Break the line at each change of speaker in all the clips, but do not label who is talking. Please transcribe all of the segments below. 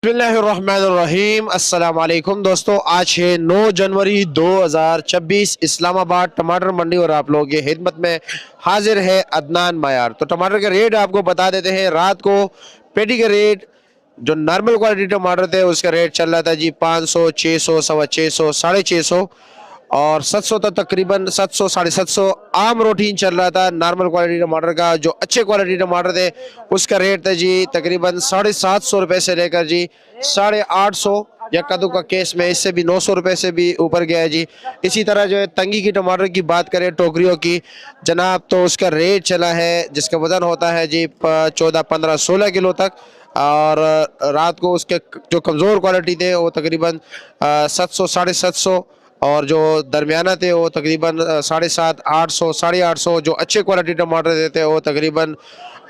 बिस्मिल्लाहिर्रहमानिर्रहीम। अस्सलाम वालेकुम दोस्तों, आज है 9 जनवरी 2026। इस्लामाबाद टमाटर मंडी और आप लोगों की खिदमत में हाजिर है अदनान मायार। तो टमाटर के रेट आपको बता देते हैं। रात को पेटी के रेट जो नॉर्मल क्वालिटी टमाटर थे उसका रेट चल रहा था जी 500, 600, 625, 650 और 700 तक, तकरीबन 700, 750 आम रूटीन चल रहा था। नॉर्मल क्वालिटी टमाटर का जो अच्छे क्वालिटी टमाटर थे उसका रेट था जी तकरीबन 750 रुपये से लेकर जी 850 या कद्दू का केस में इससे भी 900 रुपये से भी ऊपर गया है जी। इसी तरह जो है तंगी की टमाटर की बात करें, टोकरियों की जनाब, तो उसका रेट चला है जिसका वजन होता है जी 14, 15, 16 किलो तक। और रात को उसके जो कमज़ोर क्वालिटी थे वो तकरीबन 700, 750 और जो दरमियाना थे वो तकरीबन 750, 800, 850। जो अच्छे क्वालिटी टमाटर देते वो तकरीबन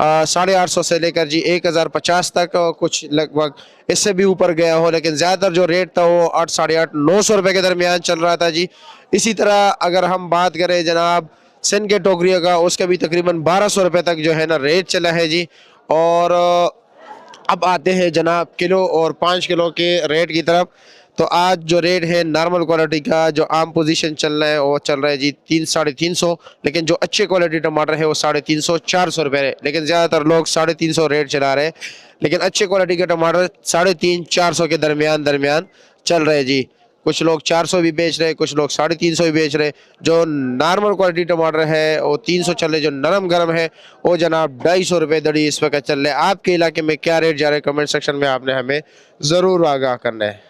850 से लेकर जी 1050 तक, और कुछ लगभग इससे भी ऊपर गया हो, लेकिन ज़्यादातर जो रेट था वो 8, 850, 900 रुपये के दरमियान चल रहा था जी। इसी तरह अगर हम बात करें जनाब सिंध के टोकरियों का, उसका भी तकरीबन 1200 रुपये तक जो है ना रेट चला है जी। और अब आते हैं जनाब किलो और 5 किलो के रेट की तरफ। तो आज जो रेट है नॉर्मल क्वालिटी का जो आम पोजीशन चल रहा है वो चल रहा है जी 300, 350, लेकिन जो अच्छे क्वालिटी टमाटर है वो 350, 400 रुपये। लेकिन ज़्यादातर लोग 350 रेट चला रहे हैं, लेकिन अच्छे क्वालिटी के टमाटर 350, 400 के दरमियान दरमियान चल रहे हैं जी। कुछ लोग 400 भी बेच रहे हैं, कुछ लोग 350 भी बेच रहे हैं। जो नॉर्मल क्वालिटी टमाटर है वो 300 चल रहे, जो नरम गरम है वो जनाब 250 रुपये दड़ी इस वक्त चल रहे हैं। आपके इलाके में क्या रेट जा रहे हैं, कमेंट सेक्शन में आपने हमें ज़रूर आगाह करना है।